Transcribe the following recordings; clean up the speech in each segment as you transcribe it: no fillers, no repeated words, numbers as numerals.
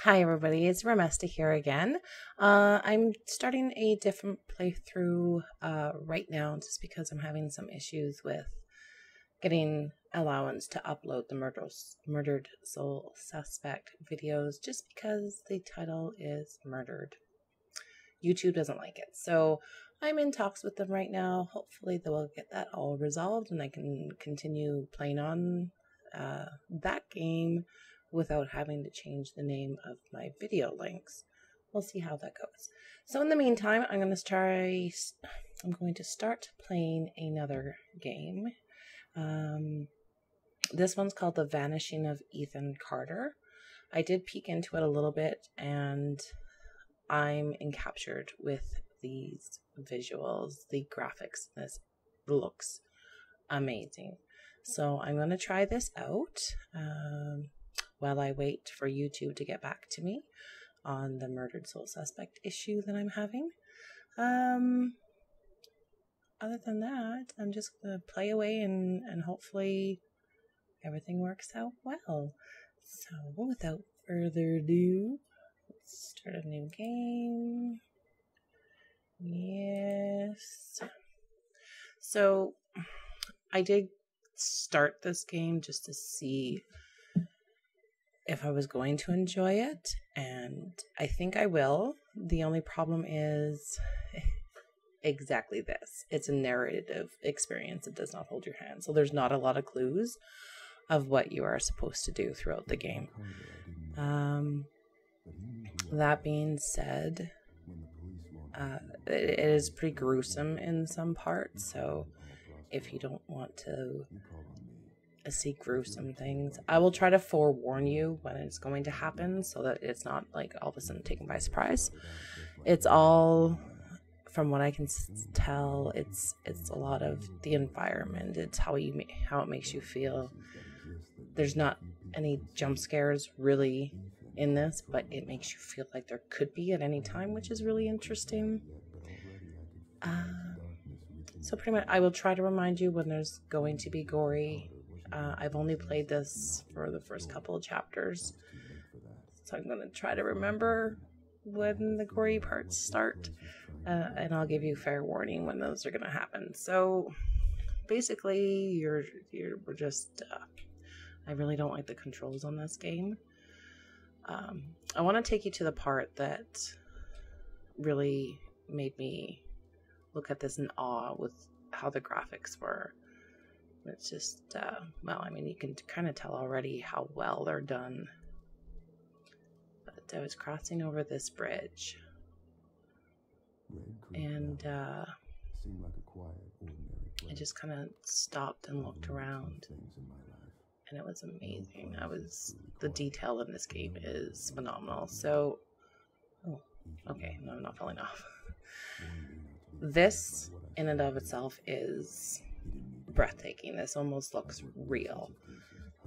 Hi everybody, it's Ramesta here again. I'm starting a different playthrough right now just because I'm having some issues with getting allowance to upload the murdered soul suspect videos just because the title is murdered. YouTube doesn't like it. So I'm in talks with them right now. Hopefully they will get that all resolved and I can continue playing on that game without having to change the name of my video links. We'll see how that goes. So in the meantime, I'm going to start playing another game. This one's called The Vanishing of Ethan Carter. I did peek into it a little bit and I'm encaptured with these visuals. The graphics, this looks amazing. So I'm going to try this out while I wait for YouTube to get back to me on the murdered soul suspect issue that I'm having. Other than that, I'm just going to play away and hopefully everything works out well. So without further ado, let's start a new game. Yes. So I did start this game just to see if I was going to enjoy it, and I think I will. The only problem is exactly this. It's a narrative experience. It does not hold your hand. So there's not a lot of clues of what you are supposed to do throughout the game. That being said, it is pretty gruesome in some parts, so if you don't want to see gruesome things, I will try to forewarn you when it's going to happen so that it's not like all of a sudden taken by surprise. It's all, from what I can tell, it's a lot of the environment. It's how it makes you feel. There's not any jump scares really in this, but it makes you feel like there could be at any time, which is really interesting. So pretty much I will try to remind you when there's going to be gory. I've only played this for the first couple of chapters, so I'm going to try to remember when the gory parts start, and I'll give you fair warning when those are going to happen. So basically, we're just I really don't like the controls on this game. I want to take you to the part that really made me look at this in awe with how the graphics were. It's just, well, I mean, you can kind of tell already how well they're done. But I was crossing over this bridge, and I just kind of stopped and looked around, and it was amazing. The detail in this game is phenomenal. So, oh, okay, no, I'm not falling off. This, in and of itself, is breathtaking. This almost looks real.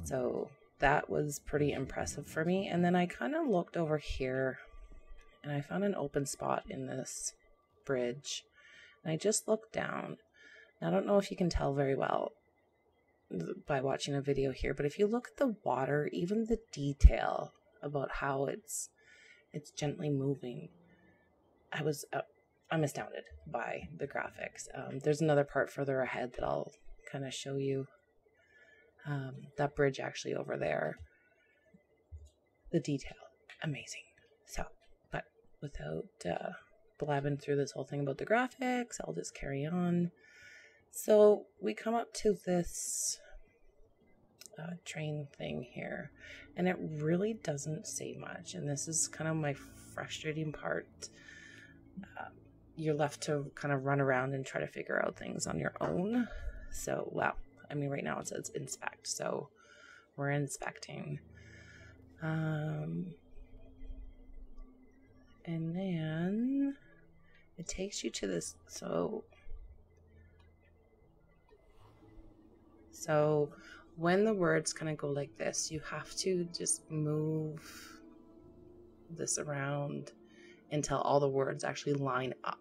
So that was pretty impressive for me. And then I kind of looked over here and I found an open spot in this bridge. And I just looked down. I don't know if you can tell very well by watching a video here, but if you look at the water, even the detail about how it's gently moving, I'm astounded by the graphics. There's another part further ahead that I'll kind of show you. That bridge actually over there. The detail, amazing. So, but without blabbing through this whole thing about the graphics, I'll just carry on. So we come up to this train thing here, and it really doesn't say much. And this is kind of my frustrating part. You're left to kind of run around and try to figure out things on your own. So, well, I mean, right now it says inspect, so we're inspecting. And then it takes you to this, so when the words kind of go like this, you have to just move this around until all the words actually line up.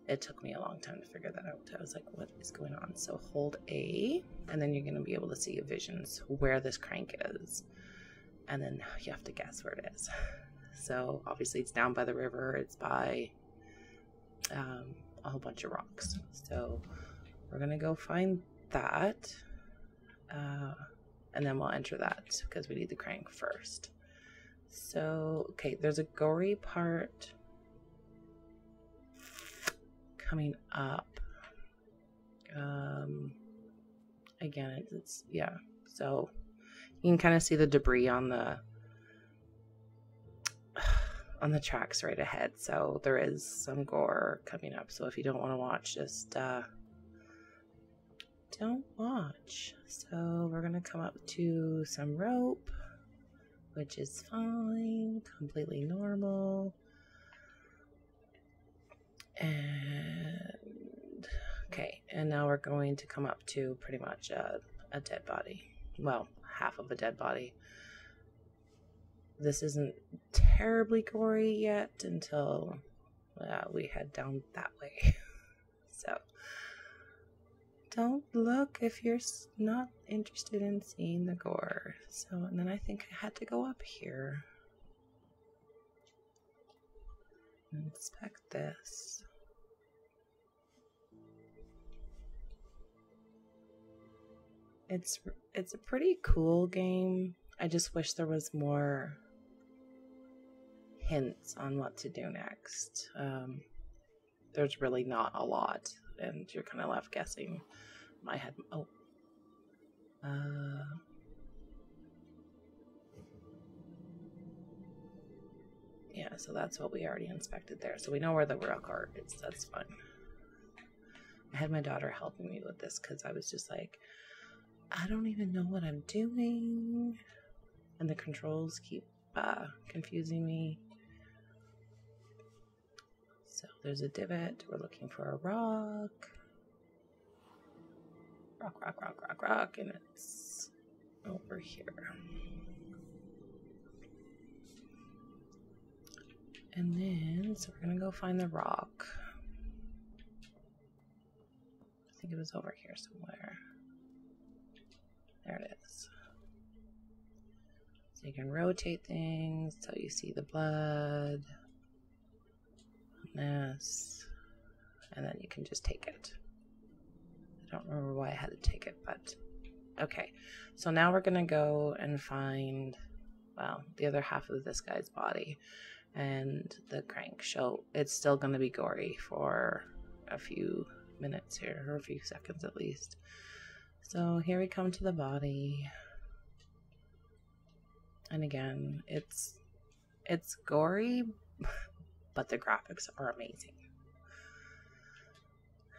It took me a long time to figure that out. I was like, what is going on? So hold A, and then you're going to be able to see visions where this crank is. and then you have to guess where it is. So obviously it's down by the river. It's by a whole bunch of rocks. So we're gonna go find that, and then we'll enter that because we need the crank first. So okay, there's a gory part coming up. Again, it's yeah. So you can kind of see the debris on the tracks right ahead. So there is some gore coming up. So if you don't want to watch, just don't watch. So we're gonna come up to some rope, which is fine, completely normal. And okay, and now we're going to come up to pretty much a dead body. Well, half of a dead body. This isn't terribly gory yet until we head down that way. So don't look if you're not interested in seeing the gore. So, and then I think I had to go up here. Inspect this. It's a pretty cool game. I just wish there was more hints on what to do next. There's really not a lot, and you're kind of left guessing. I had yeah, so that's what we already inspected there. So we know where the rock art is. That's fun. I had my daughter helping me with this because I was just like, I don't even know what I'm doing, and the controls keep confusing me. So there's a divot. We're looking for a rock. Rock, and it's over here. And then, so we're gonna go find the rock. I think it was over here somewhere. There it is. So you can rotate things so you see the blood. This. And then you can just take it. I don't remember why I had to take it, but okay. So now we're gonna go and find, well, the other half of this guy's body and the crank. So it's still gonna be gory for a few minutes here, or a few seconds at least. So here we come to the body. And again, it's gory, but the graphics are amazing.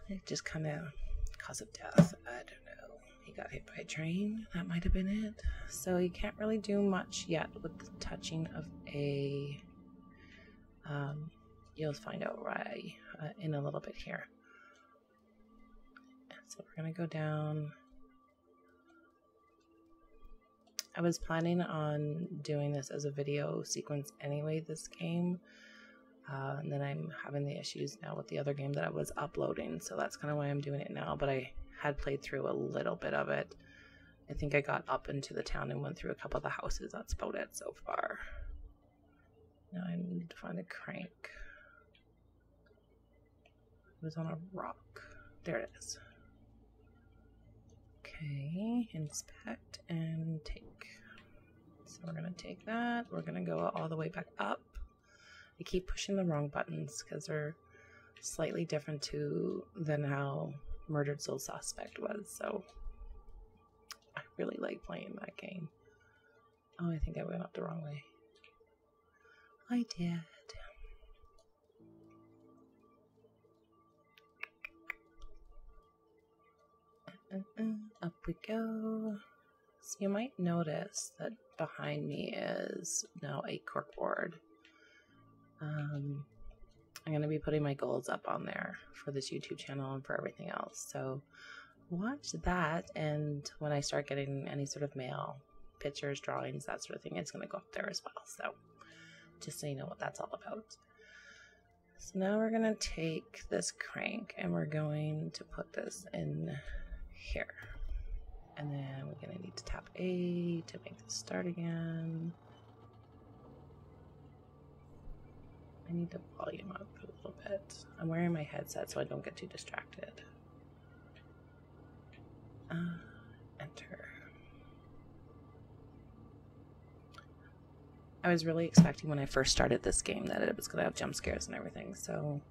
It just kind of cause of death. I don't know. He got hit by a train. That might have been it. So you can't really do much yet with the touching of a. You'll find out why in a little bit here. So we're gonna go down. I was planning on doing this as a video sequence anyway, this game. And then I'm having the issues now with the other game that I was uploading, so that's kind of why I'm doing it now, but I had played through a little bit of it. I think I got up into the town and went through a couple of the houses. That's about it so far. Now I need to find a crank. It was on a rock. There it is. Okay, inspect and take. So we're going to take that. We're going to go all the way back up. I keep pushing the wrong buttons because they're slightly different than how Murdered Soul Suspect was. So I really like playing that game. Oh, I think I went up the wrong way. I did. Up we go. So you might notice that behind me is now a corkboard. I'm going to be putting my goals up on there for this YouTube channel and for everything else. So watch that, and when I start getting any sort of mail, pictures, drawings, that sort of thing, it's going to go up there as well. So just so you know what that's all about. So now we're going to take this crank and we're going to put this in here. And then we're going to need to tap A to make this start again. I need the volume up a little bit. I'm wearing my headset so I don't get too distracted. Enter. I was really expecting when I first started this game that it was going to have jump scares and everything, so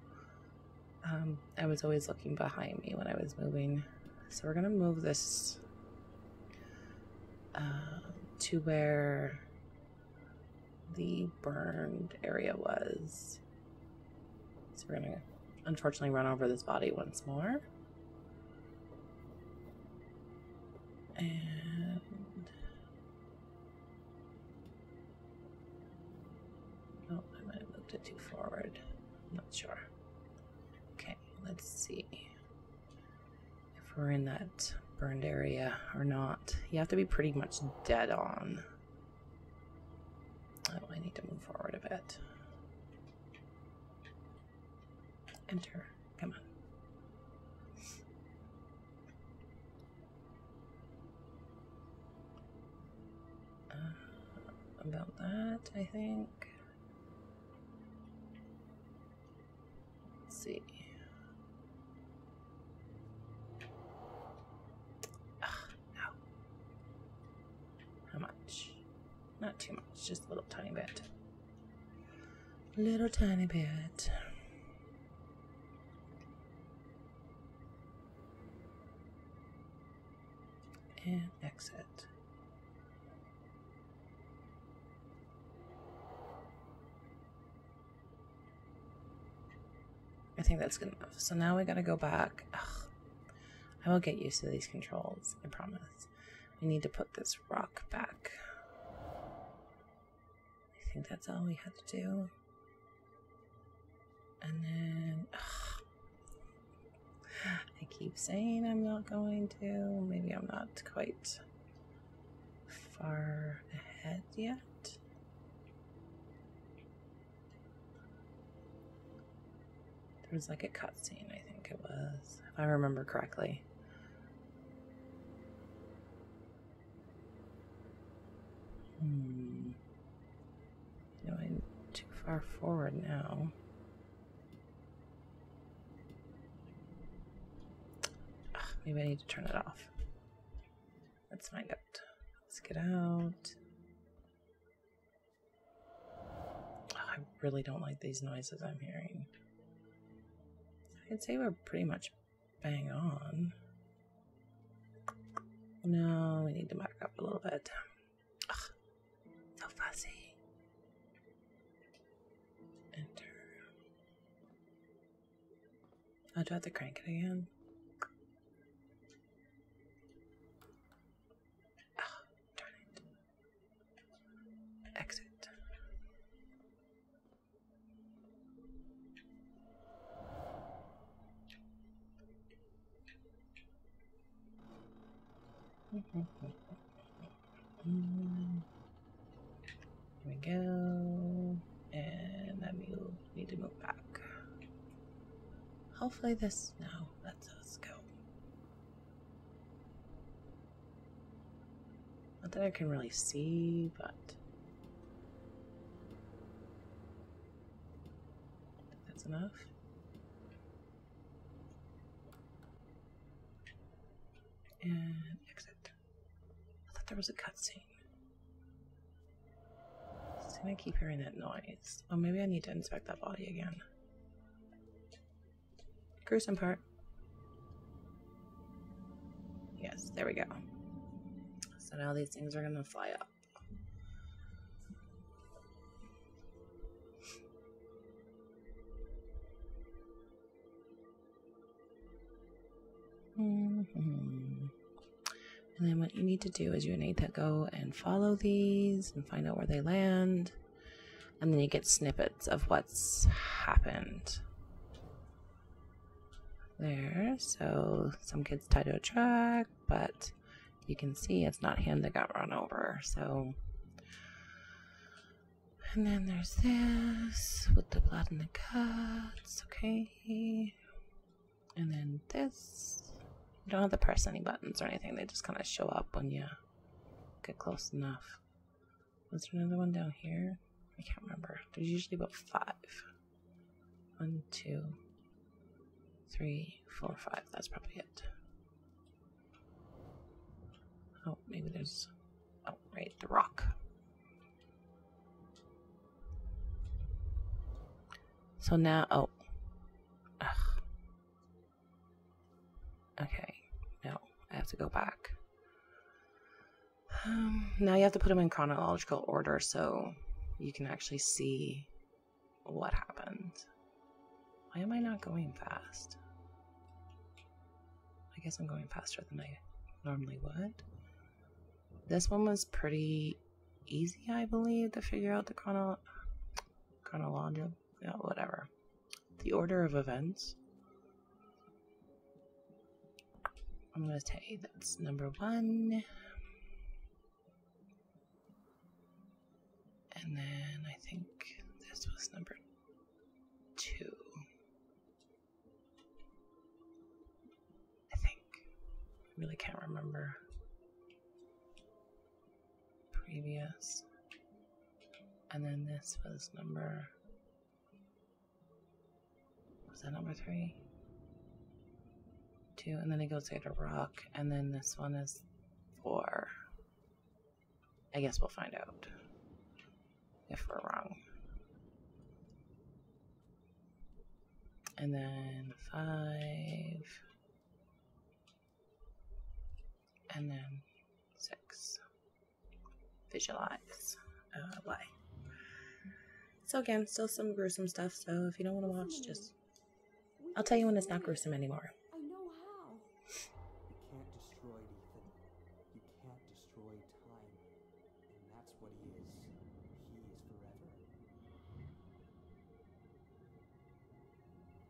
I was always looking behind me when I was moving. So we're going to move this to where the burned area was. So we're going to unfortunately run over this body once more. And oh, I might have moved it too forward. I'm not sure. Okay, let's see if we're in that burned area or not. You have to be pretty much dead on. Oh, I need to move forward a bit. Enter. Come on. About that, I think. Let's see. No. How much? Not too much, just a little tiny bit. Little tiny bit. And exit. I think that's good enough. So now we gotta go back. Ugh. I will get used to these controls, I promise. We need to put this rock back. I think that's all we had to do. And then... Ugh. I keep saying I'm not going to. Maybe I'm not quite far ahead yet. There was like a cutscene, I think it was, if I remember correctly. No, I'm too far forward now. Maybe I need to turn it off. Let's find out. Let's get out. Oh, I really don't like these noises I'm hearing. I'd say we're pretty much bang on. No, we need to back up a little bit. Ugh, so fussy. Enter. Oh, do I have to crank it again? Oh, darn it. Exit. Here we go. And then we need to move back. Hopefully this... No, let's go. Not that I can really see, but... That's enough. And exit. I thought there was a cutscene. I keep hearing that noise. Oh, maybe I need to inspect that body again. Gruesome part. Yes, there we go. So now these things are gonna fly up. And then what you need to do is you need to go and follow these and find out where they land. And then you get snippets of what's happened. There, so some kid's tied to a truck, but you can see it's not him that got run over, so. And then there's this with the blood and the cuts, okay. And then this. You don't have to press any buttons or anything. They just kind of show up when you get close enough. Was there another one down here? I can't remember. There's usually about 5. 1, 2, 3, 4, 5. That's probably it. Oh, maybe there's... Oh, right, the rock. So now... Oh. Ugh. Okay. No, I have to go back. Now you have to put them in chronological order so you can actually see what happened. Why am I not going fast? I guess I'm going faster than I normally would. This one was pretty easy, I believe, to figure out the chronological, yeah, whatever. The order of events. I'm going to say that's number 1. And then I think this was number 2. I think. I really can't remember. Previous. And then this was number... Was that number 3? 2. And then it goes to the rock. And then this one is 4. I guess we'll find out if we're wrong. And then 5. And then 6. Visualize. Why? So again, still some gruesome stuff, so if you don't want to watch, just... I'll tell you when it's not gruesome anymore. I know how. You can't destroy it, Ethan. You can't destroy time. And that's what he is. He is forever.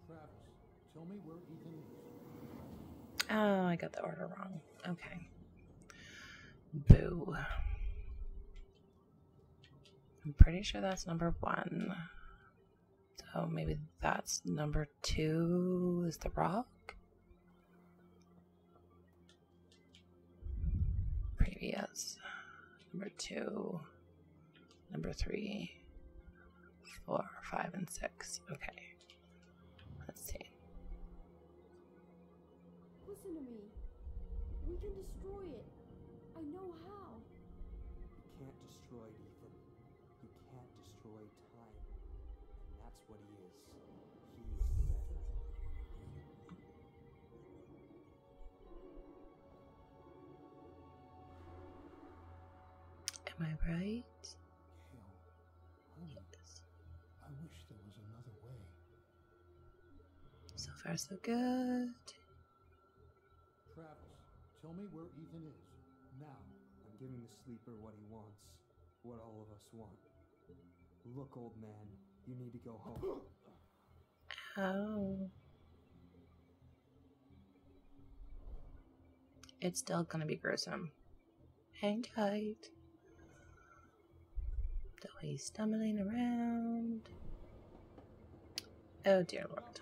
Travis, tell me where Ethan is. Oh, I got the order wrong. Okay. Boo. I'm pretty sure that's number 1. So maybe that's number 2 is the rock. Previous. Number 2. Number 3. 4, 5, and 6. Okay. Let's see. Listen to me. We can destroy it. I know how. You can't destroy it, Ethan. You can't destroy time. And that's what he is. He is forever. Am I right? Hell, Yes. I wish there was another way. So far, so good. Travis, tell me where Ethan is. Now. I'm giving the sleeper what he wants. What all of us want. Look, old man, you need to go home. Oh. It's still gonna be gruesome. Hang tight. The way he's stumbling around. Oh dear Lord.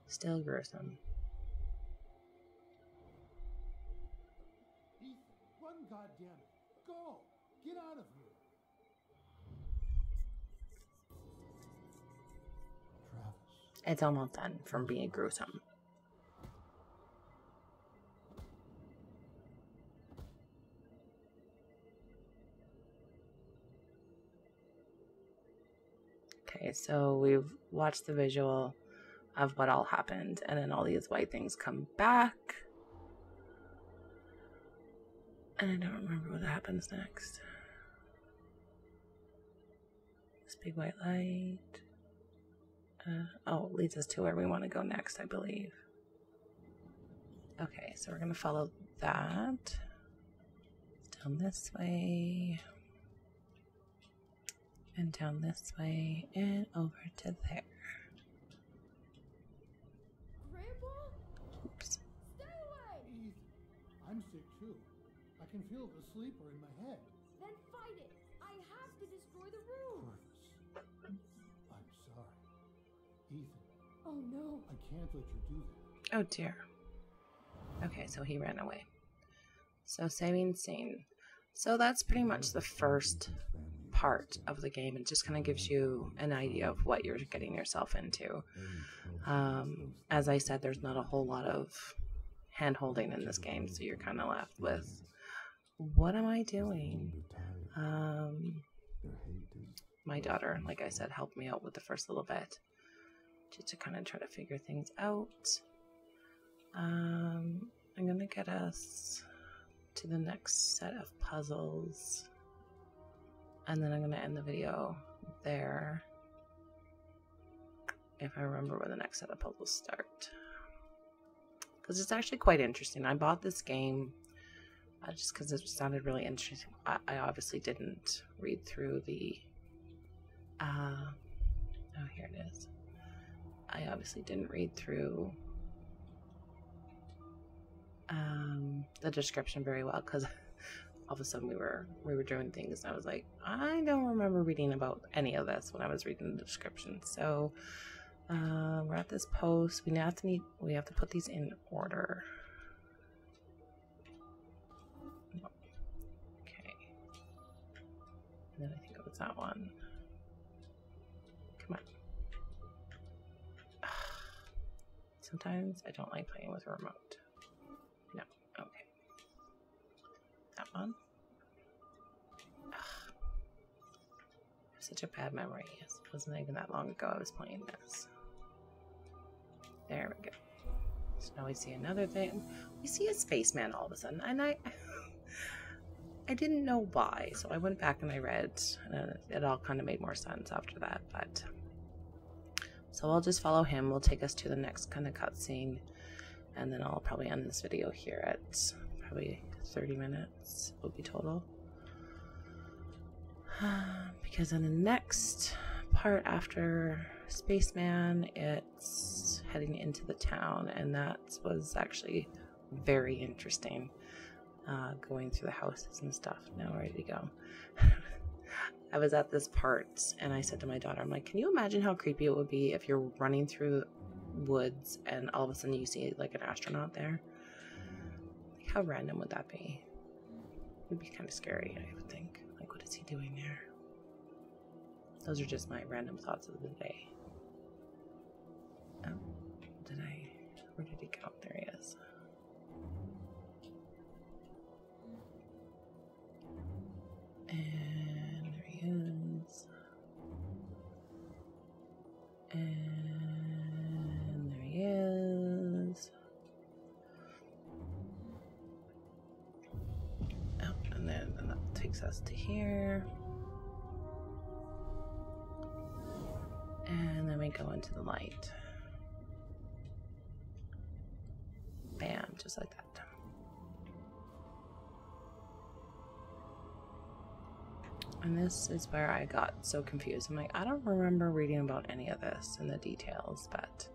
Still gruesome. Ethan, run, goddammit. Go! Get out of here! Travis. It's almost done from being gruesome. Okay, so we've watched the visual of what all happened, and then all these white things come back. And I don't remember what happens next. This big white light. Oh, it leads us to where we want to go next, I believe. Okay, so we're going to follow that. Down this way. And down this way. And over to there. Grandpa? Oops. Stay away! Ethan, I'm sick too. I can feel the sleeper in my head. Then fight it. I have to destroy the room. Travis, I'm sorry. Ethan, Oh no. I can't let you do that. Oh dear. Okay, so he ran away. So saving scene. So that's pretty much the first part of the game. It just kind of gives you an idea of what you're getting yourself into. As I said, there's not a whole lot of hand-holding in this game, so you're kind of left with, what am I doing? My daughter, like I said, helped me out with the first little bit, just to kind of try to figure things out. I'm gonna get us to the next set of puzzles, and then I'm gonna end the video there, if I remember where the next set of puzzles start, because it's actually quite interesting. I bought this game just because it sounded really interesting. I obviously didn't read through the oh, here it is. I obviously didn't read through the description very well, because all of a sudden we were doing things and I was like, I don't remember reading about any of this when I was reading the description. So we're at this post. We have to put these in order. Okay. And then I think it was that one. Come on. Sometimes I don't like playing with a remote. No. Okay. That one. I have such a bad memory. It wasn't even that long ago I was playing this. There we go. So now we see another thing. We see a spaceman all of a sudden, and I didn't know why, so I went back and I read, and it all kind of made more sense after that. But so I'll just follow him. We'll take us to the next kind of cutscene, and then I'll probably end this video here at probably 30 minutes will be total. Because in the next part after Spaceman, it's heading into the town, and that was actually very interesting. Going through the houses and stuff. Now ready to go. I was at this part and I said to my daughter, I'm like, can you imagine how creepy it would be if you're running through woods and all of a sudden you see like an astronaut there? Like, how random would that be? It would be kind of scary, I would think. Like, what is he doing there? Those are just my random thoughts of the day. Oh, where did he go? There he is. And there he is. And there he is. Oh, and then that takes us to here. And then we go into the light. Bam, just like that. And this is where I got so confused. I'm like, I don't remember reading about any of this in the details, but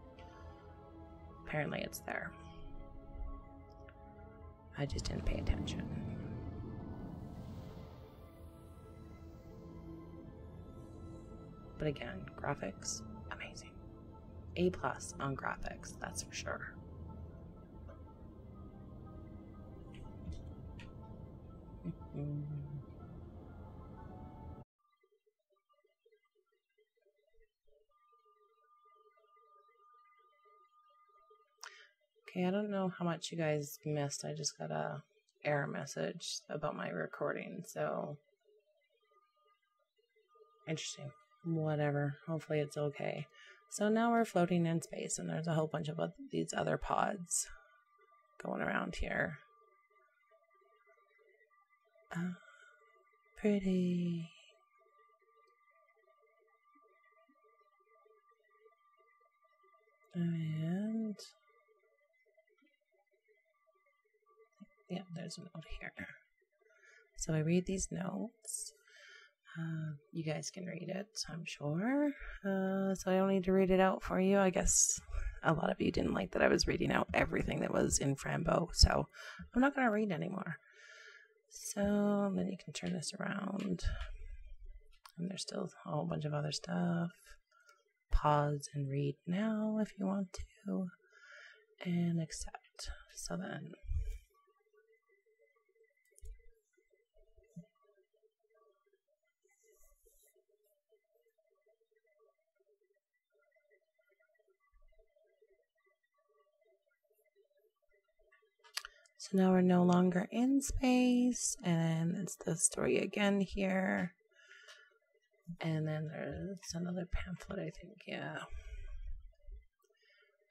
apparently it's there. I just didn't pay attention. But again, graphics, amazing. A+ on graphics, that's for sure. Okay, I don't know how much you guys missed. I just got a error message about my recording, so interesting. Whatever. Hopefully it's okay. So now we're floating in space, and there's a whole bunch of these other pods going around here. Pretty. And yeah, there's a note here. So I read these notes. You guys can read it, I'm sure. So I don't need to read it out for you. I guess a lot of you didn't like that I was reading out everything that was in Frambo, so I'm not going to read anymore. So then you can turn this around. And there's still a whole bunch of other stuff. pause and read now if you want to, and accept. So then so now we're no longer in space, and it's the story again here. And then there's another pamphlet, I think, yeah.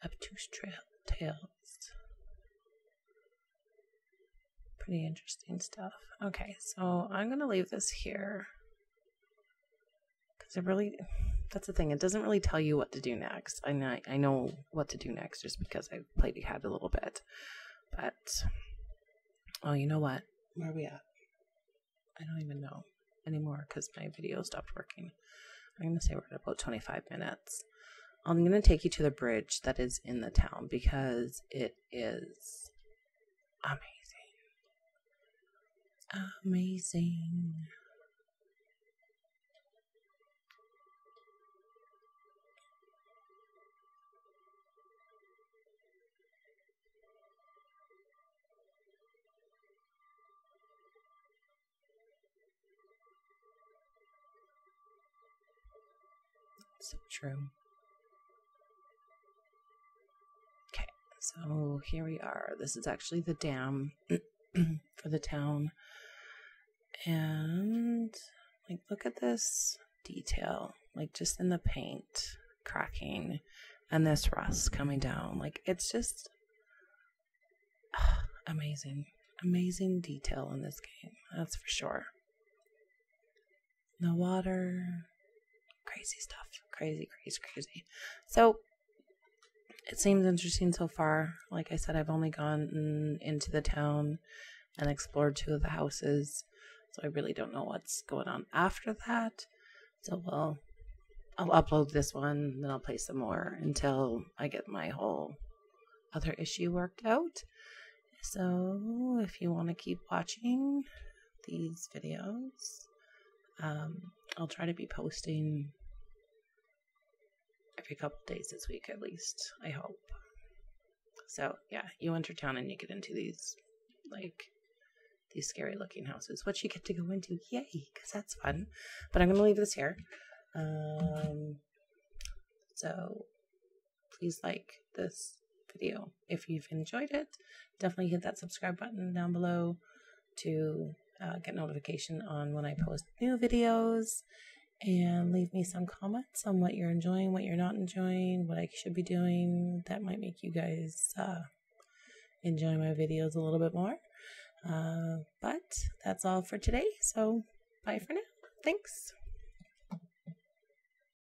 Obtuse tales. Pretty interesting stuff. Okay, so I'm going to leave this here. Because that's the thing, it doesn't really tell you what to do next. I know what to do next just because I've played ahead a little bit. But, oh, you know what? Where are we at? I don't even know anymore because my video stopped working. I'm going to say we're at about 25 minutes. I'm going to take you to the bridge that is in the town because it is amazing. Amazing. So true. Okay, so here we are. This is actually the dam for the town. And, like, look at this detail. Like, just in the paint cracking and this rust coming down. Like, it's just amazing. Amazing detail in this game. That's for sure. No water. Crazy stuff. Crazy. So, it seems interesting so far. Like I said, I've only gone into the town and explored 2 of the houses. So I really don't know what's going on after that. So I'll upload this one, then I'll play some more until I get my whole other issue worked out. So if you want to keep watching these videos, I'll try to be posting every couple days this week at least, I hope. So yeah, you enter town and you get into these scary looking houses, which you get to go into. Yay, because that's fun. But I'm going to leave this here. So please like this video if you've enjoyed it. Definitely hit that subscribe button down below to get notification on when I post new videos, and leave me some comments on what you're enjoying, what you're not enjoying, what I should be doing that might make you guys enjoy my videos a little bit more. But that's all for today, so bye for now. Thanks.